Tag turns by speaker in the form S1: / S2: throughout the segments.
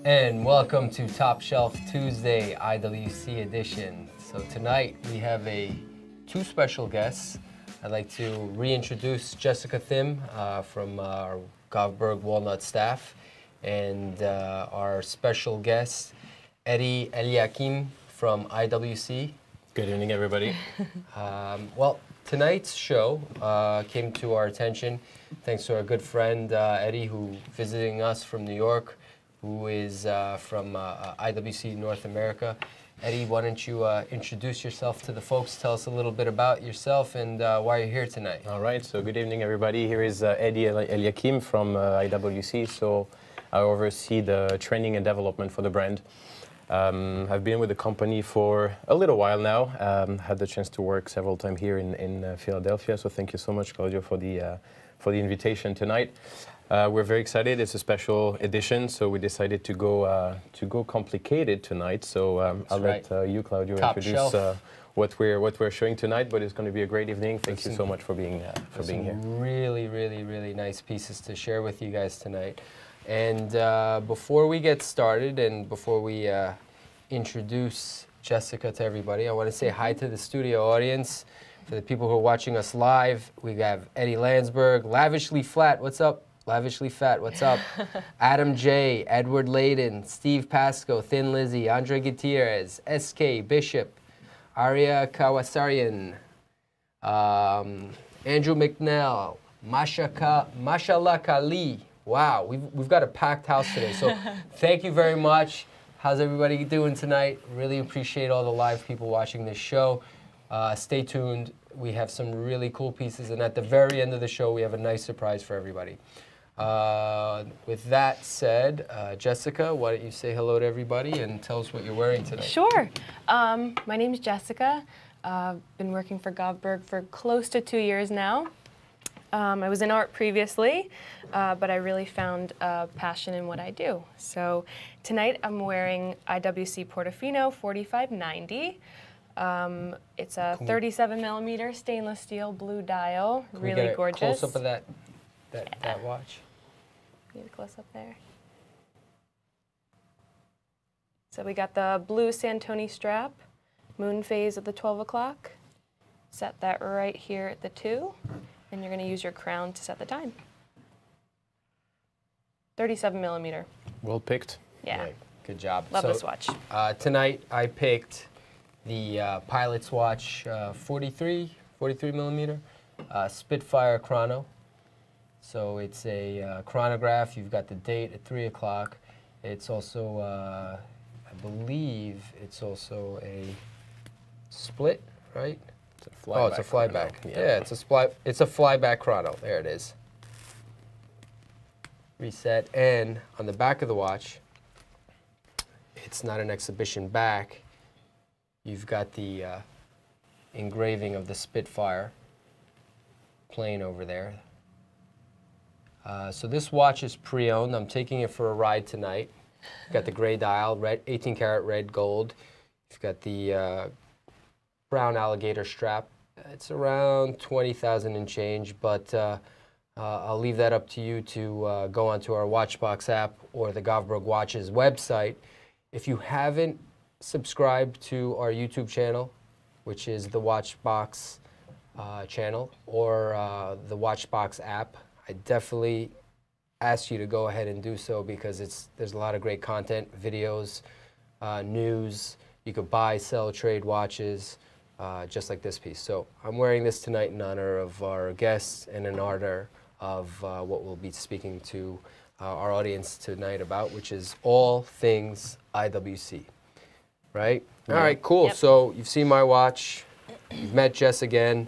S1: And welcome to Top Shelf Tuesday IWC edition. So tonight we have two special guests. I'd like to reintroduce Jessica Thim from our Govberg Walnut staff, and our special guest, Eddie Eliakim from IWC.
S2: Good evening, everybody.
S1: Well, tonight's show came to our attention thanks to our good friend Eddie, who visiting us from New York, who is from IWC North America. Eddie, why don't you introduce yourself to the folks, tell us a little bit about yourself and why you're here tonight.
S2: All right, so good evening, everybody. Here is Eddie Eliakim from IWC. So I oversee the training and development for the brand. I've been with the company for a little while now. Had the chance to work several times here in Philadelphia, so thank you so much, Claudio, for the invitation tonight. We're very excited. It's a special edition, so we decided to go complicated tonight. So I'll let you, Claudio, introduce what we're showing tonight. But it's going to be a great evening. Thank you so much for being here.
S1: Really nice pieces to share with you guys tonight. And before we get started and before we introduce Jessica to everybody, I want to say hi to the studio audience. For the people who are watching us live, we have Eddie Landsberg, Lavishly Flat, what's up? Lavishly Fat, what's up? Adam J, Edward Layden, Steve Pasco, Thin Lizzy, Andre Gutierrez, SK Bishop, Arya Kawasarian, Andrew McNell, Mashallah Kali. Wow, we've got a packed house today, so thank you very much. How's everybody doing tonight? Really appreciate all the live people watching this show. Stay tuned. We have some really cool pieces, and at the very end of the show, we have a nice surprise for everybody. With that said, Jessica, why don't you say hello to everybody and tell us what you're wearing tonight?
S3: Sure. My name is Jessica. I've been working for Govberg for close to 2 years now. I was in art previously, but I really found a passion in what I do. So tonight I'm wearing IWC Portofino 4590. It's a 37mm stainless steel blue dial, really gorgeous.
S1: Close up of that watch.
S3: Need a close up there. So we got the blue Santoni strap, moon phase at the 12 o'clock. Set that right here at the 2, and you're going to use your crown to set the time. 37mm.
S2: Well picked.
S3: Yeah.
S1: Right. Good job.
S3: Love this watch.
S1: Tonight I picked the Pilot's Watch 43mm Spitfire Chrono. So it's a chronograph. You've got the date at 3 o'clock. It's also, I believe, it's also a split, right?
S2: It's a flyback.
S1: Oh, it's a flyback. Yeah, it's a flyback chrono. There it is. Reset. And on the back of the watch, it's not an exhibition back. You've got the engraving of the Spitfire plane over there. So this watch is pre-owned. I'm taking it for a ride tonight. Got the gray dial, 18-karat red gold. You've got the brown alligator strap. It's around 20,000 and change, but I'll leave that up to you to go onto our Watchbox app or the Govberg Watches website. If you haven't subscribed to our YouTube channel, which is the Watchbox channel, or the Watchbox app, I definitely ask you to go ahead and do so, because there's a lot of great content, videos, news. You could buy, sell, trade watches, just like this piece. So I'm wearing this tonight in honor of our guests and in honor of what we'll be speaking to our audience tonight about, which is all things IWC. Right? Yeah. All right, cool. Yep. So you've seen my watch. You've met Jess again.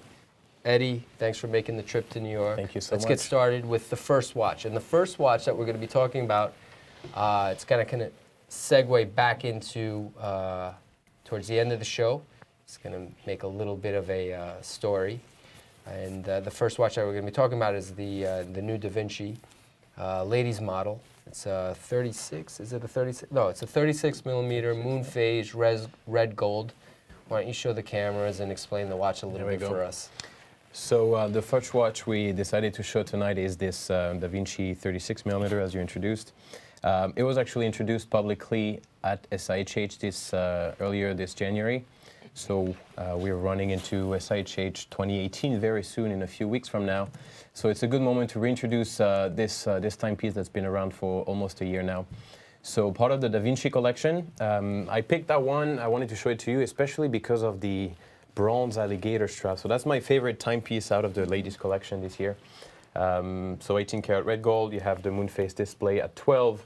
S1: Eddie, thanks for making the trip to New York.
S2: Thank you so much.
S1: Let's get started with the first watch. And the first watch that we're going to be talking about, it's going to kind of segue back into towards the end of the show. It's going to make a little bit of a story. And the first watch that we're going to be talking about is the new Davinci ladies model. It's a 36, is it a 36? No, it's a 36mm moon phase red gold. Why don't you show the cameras and explain the watch a little bit for us?
S2: So the first watch we decided to show tonight is this Davinci 36mm, as you introduced. It was actually introduced publicly at SIHH earlier this January. So we're running into SIHH 2018 very soon, in a few weeks from now. So it's a good moment to reintroduce this timepiece that's been around for almost a year now. So part of the Davinci collection, I picked that one. I wanted to show it to you, especially because of the bronze alligator strap. So that's my favorite timepiece out of the ladies collection this year. So 18 karat red gold, you have the moon phase display at 12.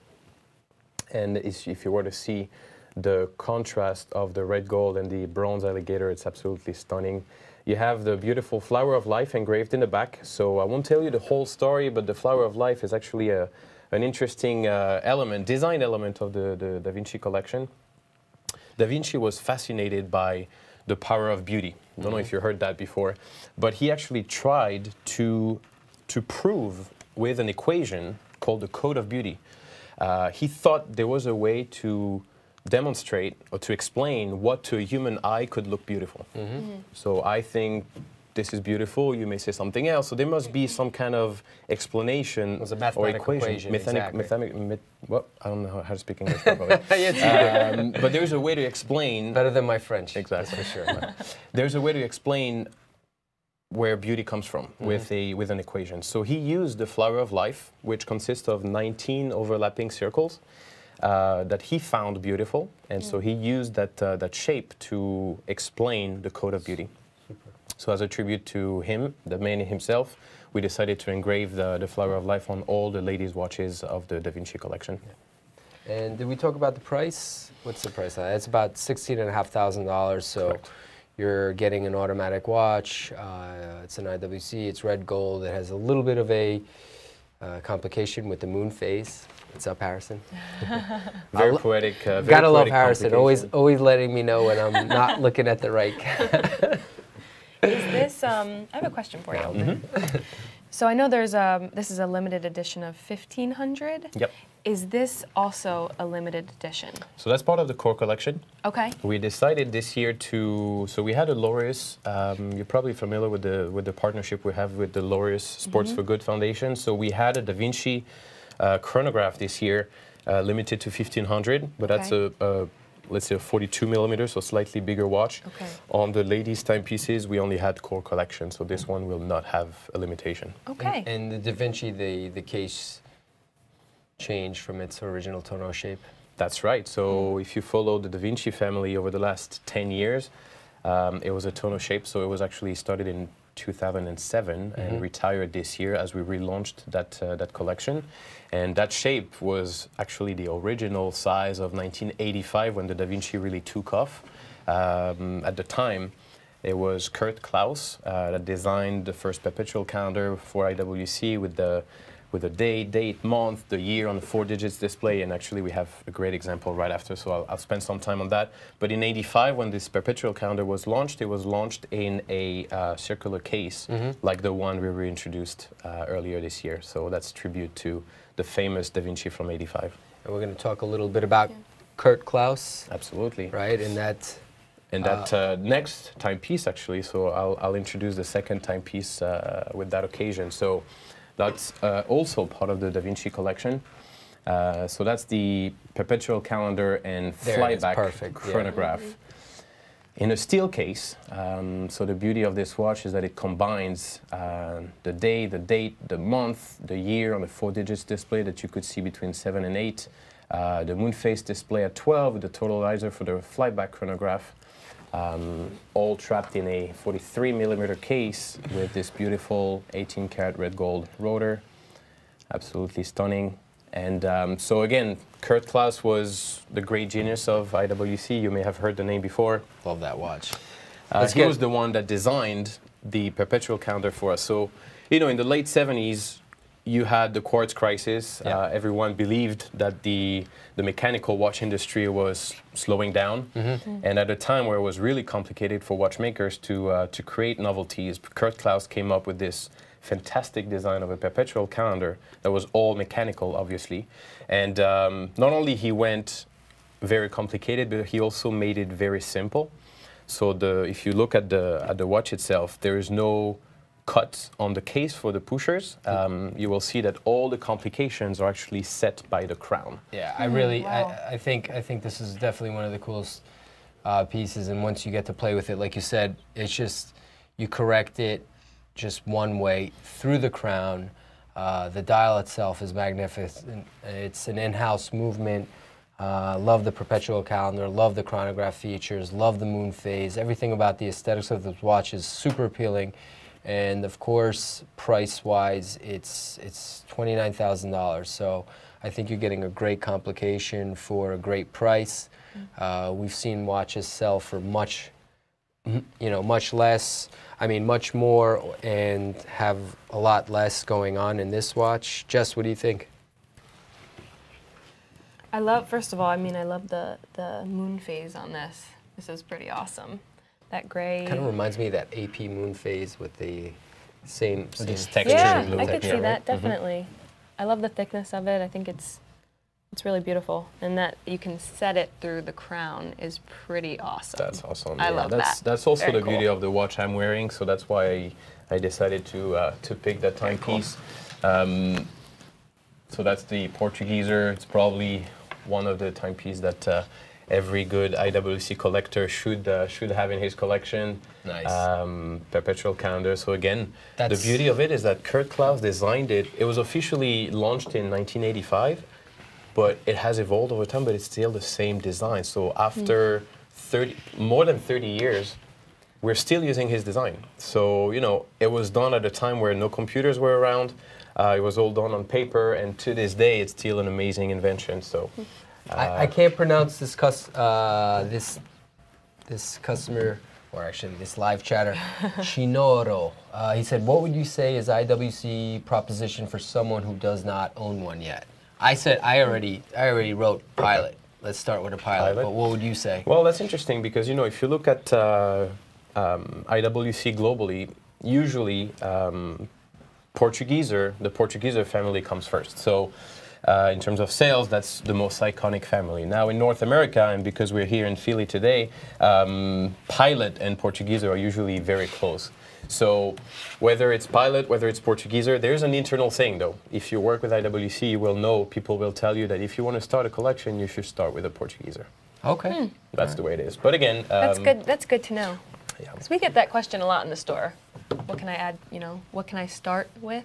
S2: And if you were to see the contrast of the red gold and the bronze alligator, it's absolutely stunning. You have the beautiful flower of life engraved in the back. So I won't tell you the whole story, but the flower of life is actually an interesting design element of the Davinci collection. Davinci was fascinated by the power of beauty. I don't know if you heard that before, but he actually tried to prove with an equation called the code of beauty. He thought there was a way to demonstrate or to explain what to a human eye could look beautiful. So I think this is beautiful, you may say something else. So there must be some kind of explanation or equation. Well, I don't know how to speak English properly. But there's a way to explain.
S1: Better than my French.
S2: Exactly, for sure. There's a way to explain where beauty comes from with an equation. So he used the flower of life, which consists of 19 overlapping circles that he found beautiful, and so he used that shape to explain the code of beauty. So as a tribute to him, the man himself, we decided to engrave the flower of life on all the ladies' watches of the Davinci collection.
S1: Yeah. And did we talk about the price? What's the price? It's about $16,500. So
S2: correct.
S1: You're getting an automatic watch. It's an IWC. It's red gold. It has a little bit of a complication with the moon phase. What's up, Harrison?
S2: Very poetic.
S1: Gotta love Harrison. Always letting me know when I'm not looking at the right.
S3: Is this? I have a question for you. So I know this is a limited edition of 1,500.
S2: Yep.
S3: Is this also a limited edition?
S2: So that's part of the core collection.
S3: Okay.
S2: We decided this year so we had a Laureus. You're probably familiar with the partnership we have with the Laureus Sports for Good Foundation. So we had a Davinci chronograph this year, limited to 1,500, but that's let's say a 42 millimeters, so slightly bigger watch.
S3: Okay.
S2: On the ladies' timepieces, we only had core collection, so this one will not have a limitation.
S3: Okay.
S1: And the Davinci, the case changed from its original tonneau shape.
S2: That's right. So if you follow the Davinci family over the last 10 years, it was a tonneau shape, so it was actually started in 2007 and retired this year as we relaunched that collection. And that shape was actually the original size of 1985 when the Davinci really took off. At the time, it was Kurt Klaus that designed the first perpetual calendar for IWC with the date, month, the year on the 4 digits display, and actually we have a great example right after, so I'll spend some time on that. But in '85, when this perpetual calendar was launched, it was launched in a circular case, like the one we reintroduced earlier this year. So that's tribute to the famous Davinci from '85.
S1: And we're going to talk a little bit about Kurt Klaus.
S2: Absolutely.
S1: Right, and that...
S2: And that next timepiece, actually, so I'll introduce the second timepiece with that occasion. So that's also part of the Davinci collection. So that's the Perpetual Calendar and Flyback Chronograph. In a steel case, so the beauty of this watch is that it combines the day, the date, the month, the year on the 4 digits display that you could see between 7 and 8, the moon phase display at 12 with the totalizer for the Flyback chronograph, all trapped in a 43 millimeter case with this beautiful 18 karat red gold rotor. Absolutely stunning. And so again, Kurt Klaus was the great genius of IWC. You may have heard the name before.
S1: Love that watch.
S2: He was the one that designed the perpetual calendar for us. So, you know, in the late 70s, you had the quartz crisis. Everyone believed that the mechanical watch industry was slowing down. And at a time where it was really complicated for watchmakers to create novelties, Kurt Klaus came up with this fantastic design of a perpetual calendar that was all mechanical, obviously. And not only he went very complicated, but he also made it very simple. So if you look at the watch itself, there is no cuts on the case for the pushers, you will see that all the complications are actually set by the crown.
S1: Yeah, I really,
S3: wow.
S1: I think this is definitely one of the coolest pieces. And once you get to play with it, like you said, it's just, you correct it just one way through the crown. The dial itself is magnificent. It's an in-house movement. Love the Perpetual Calendar, love the chronograph features, love the moon phase. Everything about the aesthetics of the watch is super appealing. And of course, price-wise, it's $29,000. So I think you're getting a great complication for a great price. We've seen watches sell for much less. I mean, much more, and have a lot less going on in this watch. Jess, what do you think?
S3: I love, first of all, I mean, I love the moon phase on this. This is pretty awesome. That gray.
S1: Kind of reminds me of that AP moon phase with the same
S2: texture.
S3: Yeah,
S2: blue
S3: I could see
S2: right?
S3: that, definitely. I love the thickness of it. I think it's really beautiful. And that you can set it through the crown is pretty awesome.
S2: That's awesome.
S3: I love that.
S2: That's also
S3: Very
S2: the beauty
S3: cool.
S2: of the watch I'm wearing, so that's why I decided to pick that timepiece. So that's the Portugueser. It's probably one of the timepieces that every good IWC collector should have in his collection.
S1: Nice.
S2: Perpetual Calendar. So again, the beauty of it is that Kurt Klaus designed it. It was officially launched in 1985, but it has evolved over time, but it's still the same design. So after more than 30 years, we're still using his design. So, you know, it was done at a time where no computers were around. It was all done on paper, and to this day, it's still an amazing invention. So,
S1: I can't pronounce this customer, or actually this live chatter, Chinoro. He said, "What would you say is IWC proposition for someone who does not own one yet?" I said, I already wrote pilot. Let's start with a pilot. But what would you say?
S2: Well, that's interesting because, you know, if you look at IWC globally, usually the Portugueser family comes first. So in terms of sales, that's the most iconic family. Now in North America, and because we're here in Philly today, Pilot and Portugueser are usually very close. So whether it's Pilot, whether it's Portugueser, there's an internal saying though. If you work with IWC, you will know, people will tell you that if you want to start a collection, you should start with a Portugueser.
S1: Okay.
S2: That's the way it is. But again...
S3: That's good. That's good to know.
S2: Yeah.
S3: Because we get that question a lot in the store. What can I add, you know, what can I start with?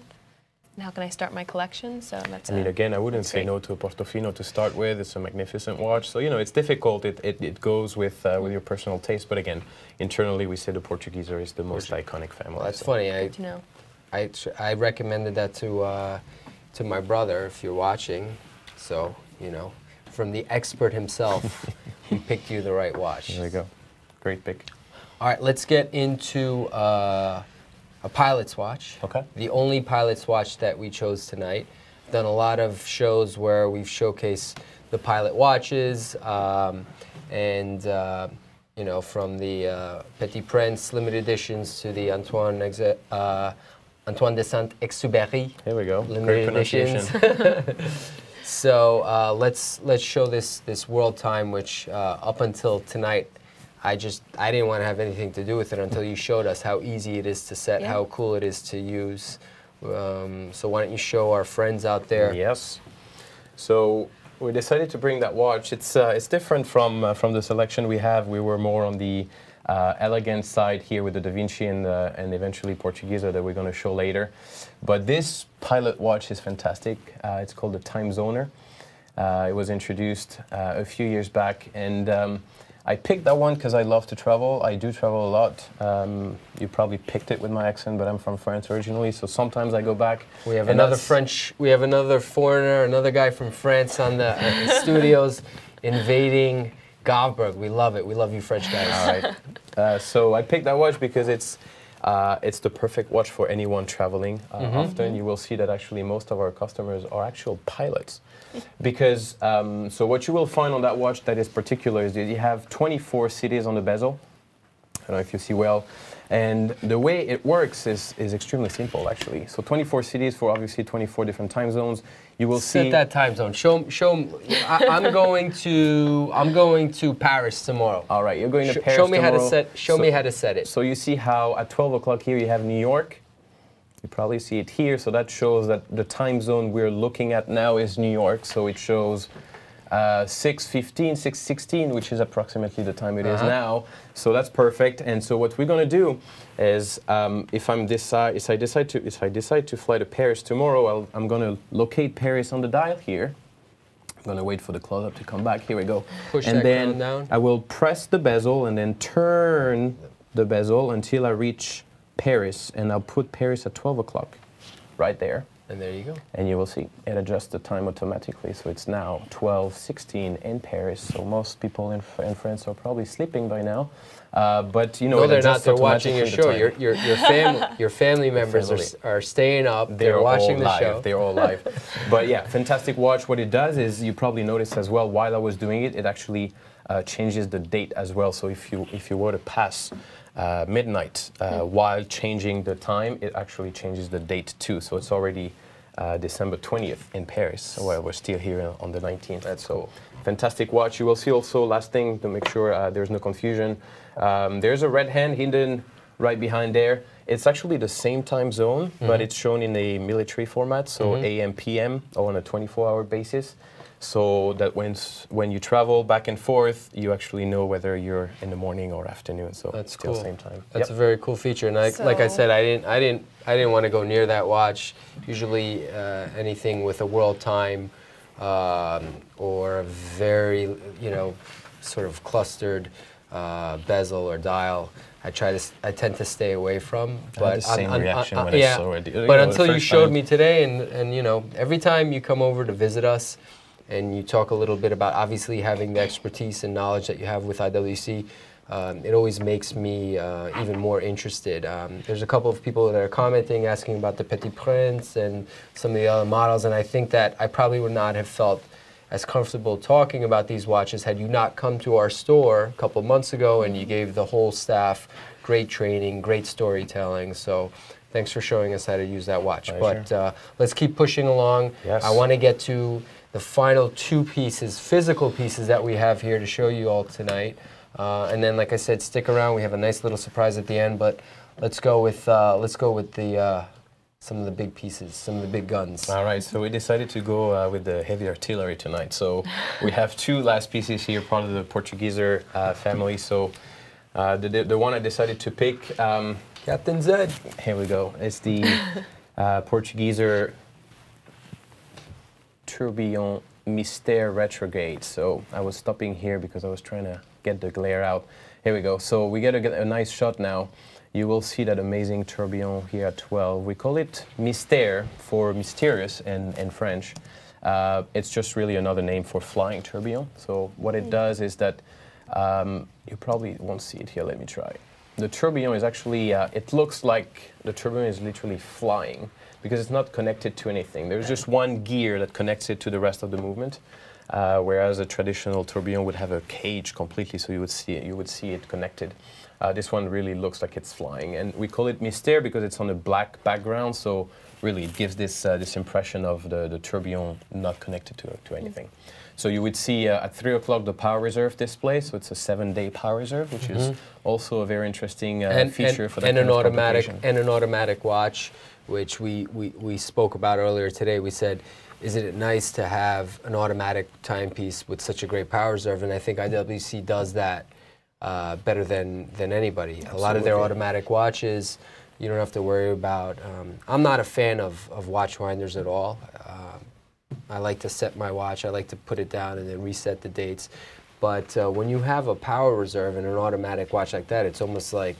S3: And how can I start my collection? So that's
S2: I mean, again, I wouldn't say no to a Portofino to start with. It's a magnificent watch. So, you know, it's difficult. It goes with your personal taste. But again, internally, we say the Portugueser is the most iconic family.
S1: Well, that's
S2: so.
S1: funny.
S3: good to know.
S1: I recommended that to my brother, if you're watching. So, you know, from the expert himself, he picked you the right watch.
S2: There we go. Great pick.
S1: All right, let's get into a pilot's watch.
S2: Okay.
S1: The only pilot's watch that we chose tonight. Done a lot of shows where we've showcased the pilot watches, and you know, from the Petit Prince limited editions to the Antoine de Saint-Exupéry.
S2: Here we go.
S1: Limited
S2: Great pronunciation.
S1: editions. So let's show this world time, which up until tonight, I didn't want to have anything to do with it until you showed us how easy it is to set, how cool it is to use. So why don't you show our friends out there?
S2: Yes. So we decided to bring that watch. It's different from the selection we have. We were more on the elegant side here with the Davinci and eventually Portugueser that we're going to show later. But this pilot watch is fantastic. It's called the TIMEZONER. It was introduced a few years back, and I picked that one because I love to travel. I do travel a lot. You probably picked it with my accent, but I'm from France originally, so sometimes I go back.
S1: We have another foreigner, another guy from France on the studios invading Govberg. We love it. We love you French guys.
S2: All right. So I picked that watch because it's the perfect watch for anyone traveling. Often you will see that actually most of our customers are actual pilots. Because, so what you will find on that watch that is particular is that you have 24 cities on the bezel. I don't know if you see well. And the way it works is extremely simple, actually. So 24 cities for obviously 24 different time zones. You will see...
S1: Set that time zone. Show I'm going to Paris tomorrow.
S2: All right, you're going to Paris
S1: Show me
S2: tomorrow.
S1: how to set. Show me how to set it.
S2: So you see how at 12 o'clock here you have New York. You probably see it here. So that shows that the time zone we're looking at now is New York. So it shows 6:15, 6:16, which is approximately the time it is now. So that's perfect. And so what we're going to do is, if I decide to fly to Paris tomorrow, I'm going to locate Paris on the dial here. I'm going to wait for the close-up to come back. Here we go.
S1: Push
S2: and
S1: that
S2: then
S1: crown down.
S2: I will press the bezel and then turn the bezel until I reach Paris, and I'll put Paris at 12 o'clock, right there.
S1: And there you go.
S2: And you will see it adjusts the time automatically. So it's now 12:16 in Paris. So most people in France are probably sleeping by now. But you know,
S1: no, they're not. They're watching your show. Your family members are staying up. They're watching the show.
S2: They're all live. But yeah, fantastic watch. What it does is, you probably noticed as well, while I was doing it, it actually changes the date as well. So if you were to pass midnight while changing the time, it actually changes the date too. So it's already December 20th in Paris. So we're still here on the 19th.
S1: That's cool.
S2: Fantastic watch. You will see also, last thing to make sure there's no confusion, there's a red hand hidden right behind there. It's actually the same time zone, but it's shown in a military format, so AM, PM, or on a 24-hour basis. So that when you travel back and forth, you actually know whether you're in the morning or afternoon. So
S1: that's
S2: still
S1: cool.
S2: Same time.
S1: That's a very cool feature. And like I said, I didn't want to go near that watch. Usually, anything with a world time or a very sort of clustered bezel or dial, I tend to stay away from.
S2: But the same reaction when I saw it.
S1: But until you showed me today, and every time you come over to visit us, and you talk a little bit about obviously having the expertise and knowledge that you have with IWC, it always makes me even more interested. There's a couple of people that are commenting, asking about the Petit Prince and some of the other models, and I think that I probably would not have felt as comfortable talking about these watches had you not come to our store a couple of months ago and you gave the whole staff great training, great storytelling. So thanks for showing us how to use that watch. But let's keep pushing along.
S2: Yes.
S1: I want to get to the final two pieces, physical pieces that we have here to show you all tonight. And then, like I said, stick around. We have a nice little surprise at the end. But let's go with the some of the big pieces, some of the big guns.
S2: All right, so we decided to go with the heavy artillery tonight. So we have two last pieces here, part of the Portugueser family. So the one I decided to pick,
S1: Captain Zed.
S2: Here we go. It's the Portugueser Tourbillon MYSTERE Retrograde. So I was stopping here because I was trying to get the glare out. Here we go. So we get a nice shot now. You will see that amazing tourbillon here at 12. We call it Mystère for mysterious in French. It's just really another name for flying tourbillon. So what it does is that, you probably won't see it here, let me try. The tourbillon is actually, it looks like the tourbillon is literally flying because it's not connected to anything. There's just one gear that connects it to the rest of the movement. Whereas a traditional tourbillon would have a cage completely, so you would see it connected. This one really looks like it's flying, and we call it Mystère because it's on a black background. So really, it gives this impression of the tourbillon not connected to anything. So you would see at 3 o'clock the power reserve display. So it's a 7-day power reserve, which is also a very interesting feature for that kind of complication.
S1: And an automatic watch, which we spoke about earlier today. We said, isn't it nice to have an automatic timepiece with such a great power reserve? And I think IWC does that better than anybody.
S2: Absolutely.
S1: A lot of their automatic watches, you don't have to worry about. I'm not a fan of watch winders at all. I like to set my watch. I like to put it down and then reset the dates. But when you have a power reserve and an automatic watch like that, it's almost like,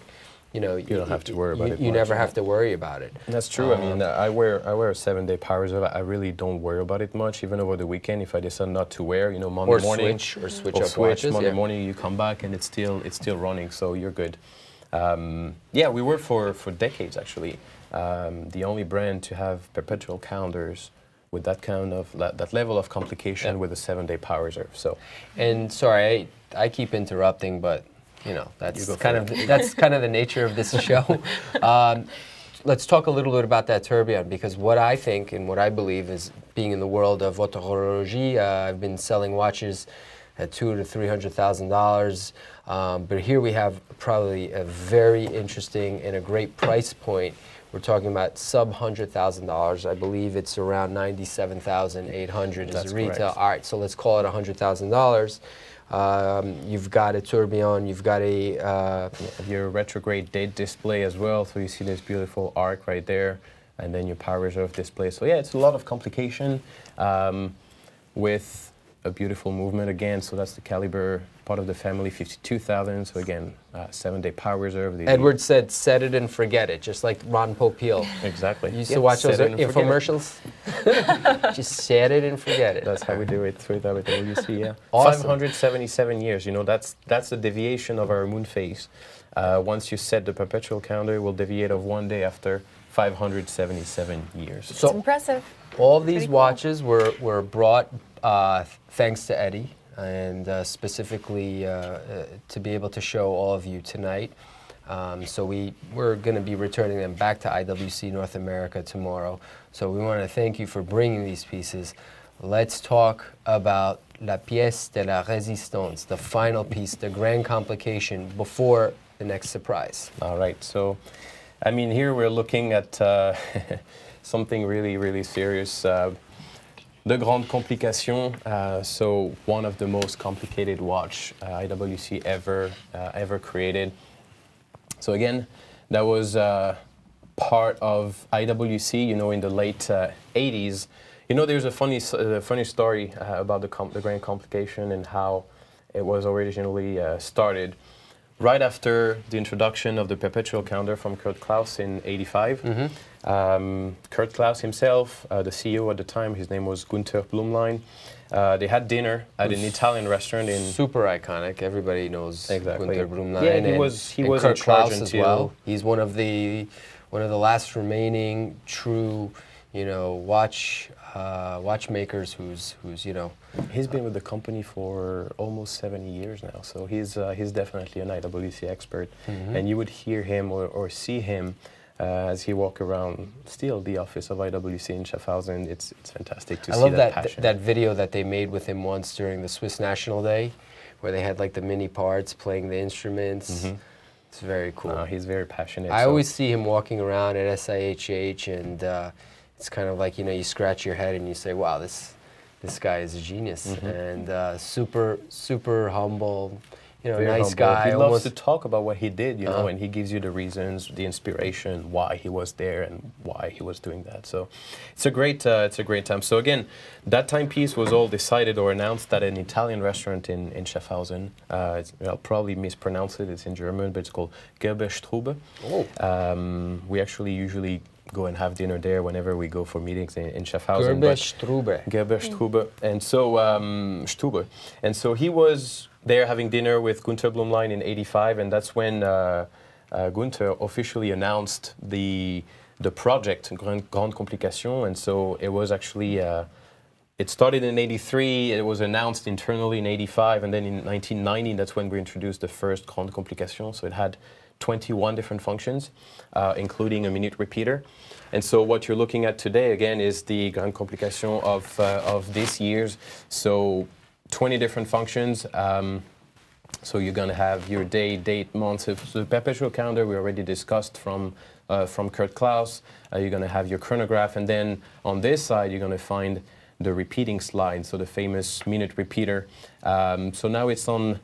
S1: you don't
S2: have to worry about it.
S1: You never have to worry about it.
S2: That's true. I mean, I wear a 7-day power reserve. I really don't worry about it much, even over the weekend. If I decide not to wear, Monday morning,
S1: switch up watches.
S2: Monday morning, you come back and it's still running, so you're good. Yeah, we were for decades actually the only brand to have perpetual calendars with that kind of that level of complication with a 7-day power reserve. So,
S1: and sorry, I keep interrupting, but. That's kind of the nature of this show. Let's talk a little bit about that tourbillon, because what I think and what I believe is, being in the world of horologie, I've been selling watches at $200,000 to $300,000. But here we have probably a very interesting and a great price point. We're talking about sub $100,000. I believe it's around $97,800 is the retail.
S2: Correct.
S1: All right, so let's call it $100,000. You've got a tourbillon, you've got a...
S2: your retrograde date display as well, so you see this beautiful arc right there, and then your power reserve display. So yeah, it's a lot of complication with a beautiful movement again. So that's the Calibre, part of the family, 52,000. So again, 7-day power reserve.
S1: Edward said, set it and forget it, just like Ron Popeil.
S2: Exactly.
S1: You used to watch those infomercials? Just set it and forget it.
S2: That's how we do it through IWC, yeah.
S1: Awesome.
S2: 577 years, you know, that's the deviation of our moon phase. Once you set the perpetual calendar, it will deviate of 1 day after 577 years.
S1: So
S3: it's impressive.
S1: All of these
S3: Pretty cool.
S1: watches were brought thanks to Eddie, and specifically to be able to show all of you tonight. So we're going to be returning them back to IWC North America tomorrow. So we want to thank you for bringing these pieces. Let's talk about la pièce de la résistance, the final piece, the Grand Complication, before the next surprise.
S2: All right, so I mean, here we're looking at something really, really serious. The Grand Complication, so one of the most complicated watch IWC ever created. So again, that was part of IWC, you know, in the late 80s. You know, there's a funny story about the Grand Complication and how it was originally started. Right after the introduction of the Perpetual Calendar from Kurt Klaus in '85, Kurt Klaus himself, the CEO at the time, his name was Gunther Blumlein, they had dinner at an Italian restaurant in...
S1: Super iconic. Everybody knows
S2: Exactly.
S1: Gunther Blumlein.
S2: Yeah, he was
S1: Kurt
S2: in charge
S1: Klaus
S2: until...
S1: as well. He's one of the last remaining true, you know, watchmakers who's you know.
S2: He's been with the company for almost 70 years now, so he's definitely an IWC expert. And you would hear him or see him as he walk around still the office of IWC in Schaffhausen. It's fantastic to see that
S1: I love
S2: passion.
S1: that video that they made with him once during the Swiss National Day, where they had like the mini parts playing the instruments. It's very cool.
S2: He's very passionate.
S1: I always see him walking around at SIHH, and it's kind of like, you know, you scratch your head and you say, wow, this guy is a genius, and super humble, you know,
S2: very
S1: nice
S2: humble.
S1: guy.
S2: He loves to talk about what he did, you know, and he gives you the reasons, the inspiration, why he was there and why he was doing that. So it's a great time. So again, that timepiece was all decided or announced at an Italian restaurant in Schaffhausen. I'll probably mispronounce it. It's in German, but it's called Gerberstube.
S1: Oh.
S2: We actually usually go and have dinner there whenever we go for meetings in Schaffhausen.
S1: Gerberstube.
S2: And so Stube. And so he was there having dinner with Gunther Blumlein in '85, and that's when Gunther officially announced the project Grand Complication. And so it was actually it started in '83. It was announced internally in '85, and then in 1990, that's when we introduced the first Grand Complication. So it had 21 different functions, including a minute repeater. And so what you're looking at today, again, is the Grand Complication of this year's. So 20 different functions. So you're going to have your day, date, month. So the Perpetual Calendar we already discussed from Kurt Klaus. You're going to have your chronograph. And then on this side, you're going to find the repeating slide, so the famous minute repeater. So now it's on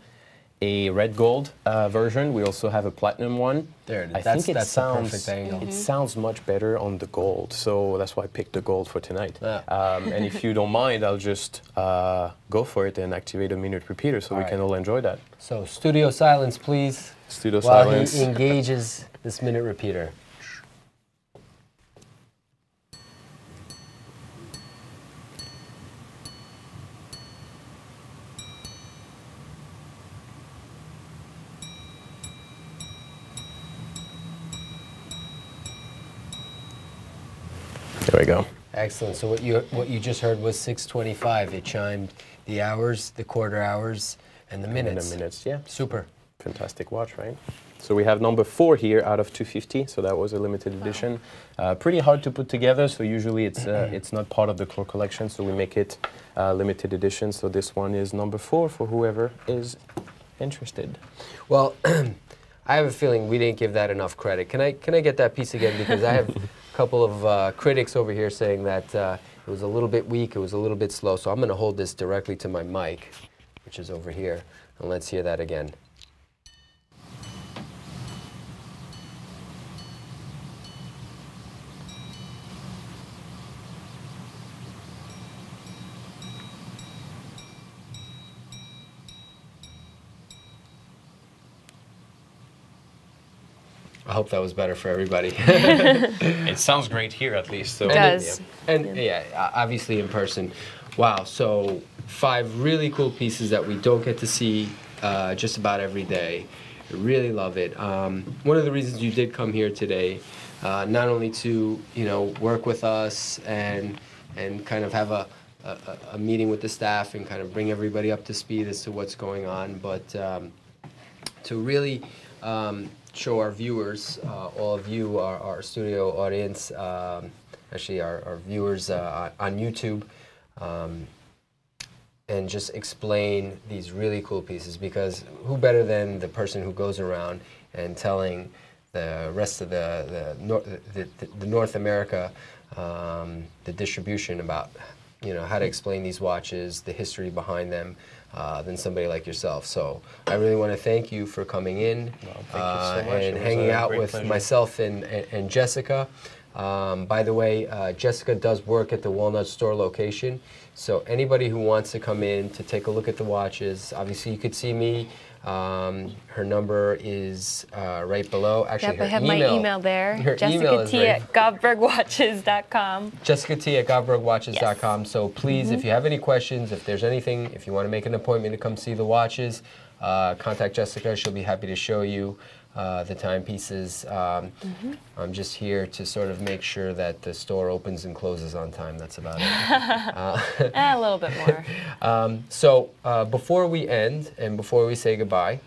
S2: a red gold version. We also have a platinum one.
S1: There it is.
S2: I think it
S1: that's
S2: sounds,
S1: the perfect angle.
S2: it sounds much better on the gold, so that's why I picked the gold for tonight.
S1: Yeah.
S2: And if you don't mind, I'll just go for it and activate a minute repeater so we can all enjoy that.
S1: So studio silence, please.
S2: Studio
S1: while
S2: silence.
S1: he engages this minute repeater.
S2: There we go.
S1: Excellent. So what you just heard was 6:25. It chimed the hours, the quarter hours, and the minutes.
S2: And the minutes, yeah.
S1: Super.
S2: Fantastic watch, right? So we have number 4 here out of 250, so that was a limited edition. Pretty hard to put together, so usually it's not part of the core collection, so we make it limited edition. So this one is number 4 for whoever is interested.
S1: Well, I have a feeling we didn't give that enough credit. Can I get that piece again? Because I have a couple of critics over here saying that it was a little bit weak, it was a little bit slow. So I'm going to hold this directly to my mic, which is over here, and let's hear that again. I hope that was better for everybody.
S2: It sounds great here, at least. So.
S3: It does.
S1: And yeah, obviously in person. Wow, so 5 really cool pieces that we don't get to see just about every day. I really love it. One of the reasons you did come here today, not only to work with us and kind of have a meeting with the staff and kind of bring everybody up to speed as to what's going on, but to really show our viewers, all of you, our studio audience, actually our viewers on YouTube, and just explain these really cool pieces, because who better than the person who goes around and telling the rest of the North America, the distribution about how to explain these watches, the history behind them, than somebody like yourself. So I really want to thank you for coming in and hanging out with myself and Jessica. By the way, Jessica does work at the Walnut Store location. So anybody who wants to come in to take a look at the watches, obviously you could see me. Her number is right below. Actually,
S3: I have my email there. Jessica T at govbergwatches.com.
S1: Jessica T at govbergwatches.com. Yes. So please, if you have any questions, if there's anything, if you want to make an appointment to come see the watches, contact Jessica. She'll be happy to show you the timepieces. I'm just here to sort of make sure that the store opens and closes on time. That's about it.
S3: A little bit more.
S1: So before we end and before we say goodbye,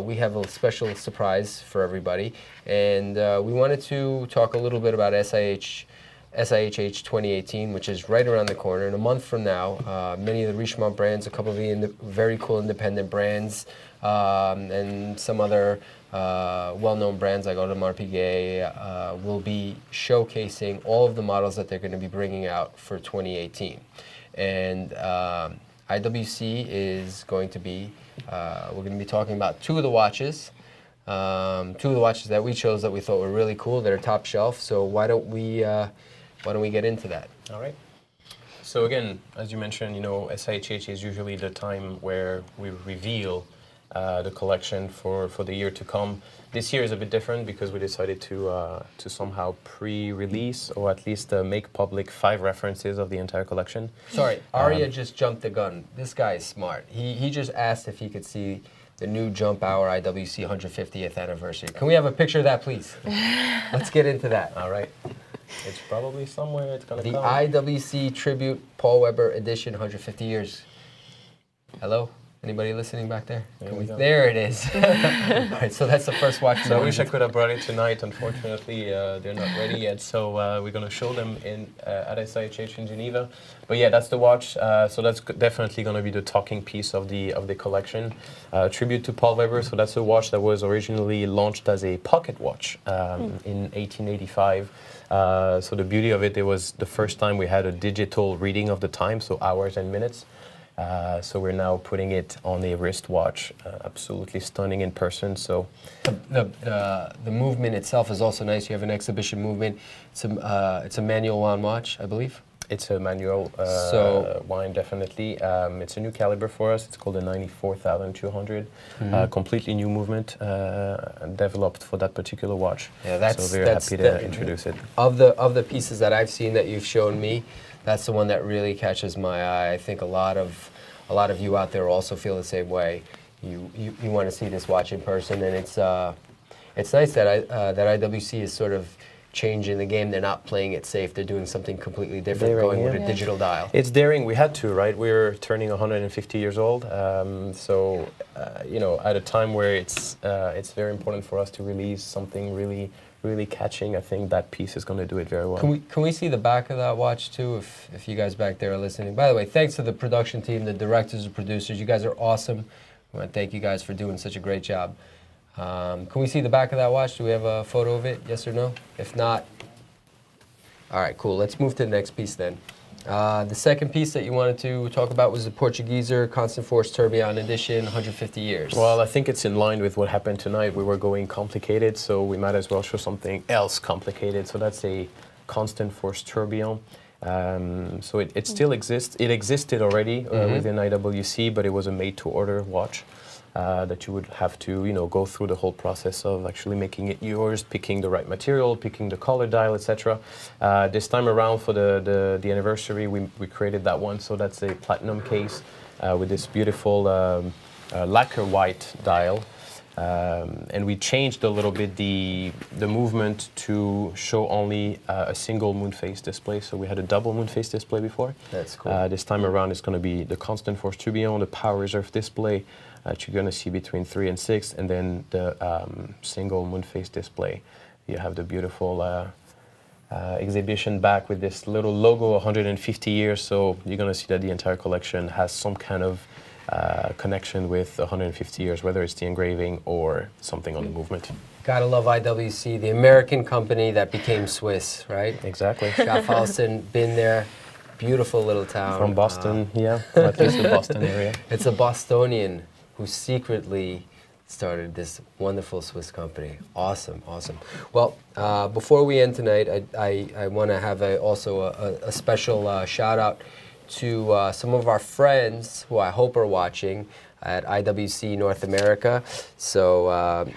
S1: we have a special surprise for everybody. And we wanted to talk a little bit about SIHH 2018, which is right around the corner. In a month from now, many of the Richemont brands, a couple of the very cool independent brands, and some other well-known brands like Audemars Piguet will be showcasing all of the models that they're going to be bringing out for 2018. And IWC is going to be, we're going to be talking about 2 of the watches. 2 of the watches that we chose that we thought were really cool, that are top shelf. So why don't we get into that?
S2: All right. So again, as you mentioned, SIHH is usually the time where we reveal the collection for the year to come. This year is a bit different because we decided to somehow pre-release, or at least make public 5 references of the entire collection.
S1: Sorry, Aria just jumped the gun. This guy is smart. He just asked if he could see the new Jump Hour IWC 150th anniversary. Can we have a picture of that, please? Let's get into that.
S2: All right. It's probably somewhere. It's gonna come.
S1: The IWC Tribute Paul Weber Edition, 150 years. Hello? Anybody listening back there? There it is. All right, so that's the first watch.
S2: So I wish I could have brought it tonight. Unfortunately, they're not ready yet. So we're going to show them at SIHH in Geneva. But yeah, that's the watch. So that's definitely going to be the talking piece of the collection. Tribute to Paul Weber. So that's a watch that was originally launched as a pocket watch in 1885. So the beauty of it, it was the first time we had a digital reading of the time, so hours and minutes. So we're now putting it on a wristwatch. Absolutely stunning in person. So
S1: the movement itself is also nice. You have an exhibition movement. It's a manual wound watch, I believe.
S2: It's a manual wind, definitely. It's a new caliber for us. It's called a 94,200. Completely new movement, developed for that particular watch. Yeah, so we're happy to introduce it.
S1: Of the pieces that I've seen that you've shown me, that's the one that really catches my eye. I think a lot of you out there also feel the same way. You want to see this watch in person, and it's nice that that IWC is sort of changing the game. They're not playing it safe. They're doing something completely different, going with a digital dial.
S2: It's daring. We had to, right? We're turning 150 years old. So, you know, at a time where it's very important for us to release something really catching, I think that piece is going to do it very well.
S1: Can we see the back of that watch too, if you guys back there are listening? By the way, thanks to the production team, the directors and producers. You guys are awesome. I want to thank you guys for doing such a great job. Can we see the back of that watch? Do we have a photo of it? Yes or no? If not, all right, cool. Let's move to the next piece then. The second piece that you wanted to talk about was the Portuguieser Constant Force Tourbillon Edition, 150 years.
S2: Well, I think it's in line with what happened tonight. We were going complicated, so we might as well show something else complicated. So that's a Constant Force Tourbillon. So it still exists. It existed already within IWC, but it was a made-to-order watch. That you would have to, you know, go through the whole process of actually making it yours, picking the right material, picking the color dial, etc. This time around for the anniversary, we created that one. So that's a platinum case with this beautiful lacquer white dial. And we changed a little bit the movement to show only a single moon phase display. So we had a double moon phase display before.
S1: That's cool.
S2: This time around it's going to be the Constant Force Tourbillon, the Power Reserve display that you're going to see between 3 and 6, and then the single moon phase display. You have the beautiful exhibition back with this little logo, 150 years. So you're going to see that the entire collection has some kind of connection with 150 years, whether it's the engraving or something on the movement.
S1: Gotta love IWC, the American company that became Swiss, right?
S2: Exactly.
S1: Schaffhausen, been there. Beautiful little town.
S2: From Boston, yeah, or at least the Boston area.
S1: It's a Bostonian who secretly started this wonderful Swiss company. Awesome, awesome. Well, before we end tonight, I want to have also a special shout out to some of our friends who I hope are watching at IWC North America. So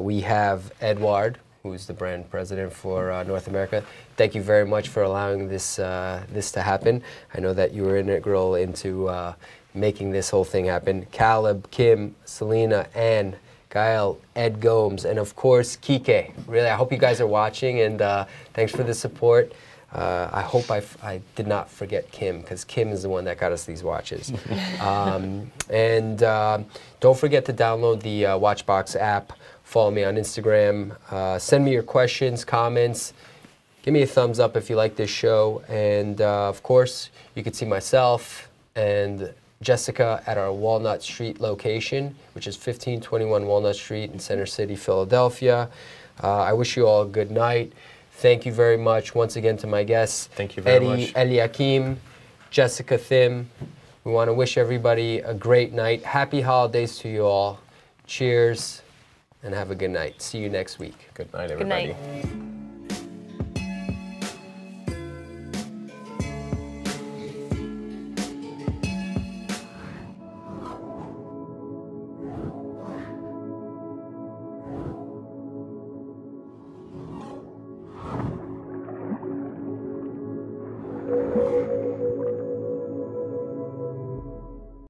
S1: we have Edward, who's the brand president for North America. Thank you very much for allowing this this to happen. I know that you were integral into making this whole thing happen. Calibre, Kim, Selena, Anne, Gael, Ed Gomes, and of course, Kike. Really, I hope you guys are watching, and thanks for the support. I hope I did not forget Kim, because Kim is the one that got us these watches. And don't forget to download the Watchbox app. Follow me on Instagram. Send me your questions, comments. Give me a thumbs up if you like this show. And of course, you can see myself and Jessica at our Walnut Street location, which is 1521 Walnut Street in Center City, Philadelphia. I wish you all a good night. Thank you very much once again to my guests.
S2: Thank you very much.
S1: Eddie Eliakim, Jessica Thim. We want to wish everybody a great night. Happy holidays to you all. Cheers, and have a good night. See you next week.
S2: Good night, everybody.
S3: Good night.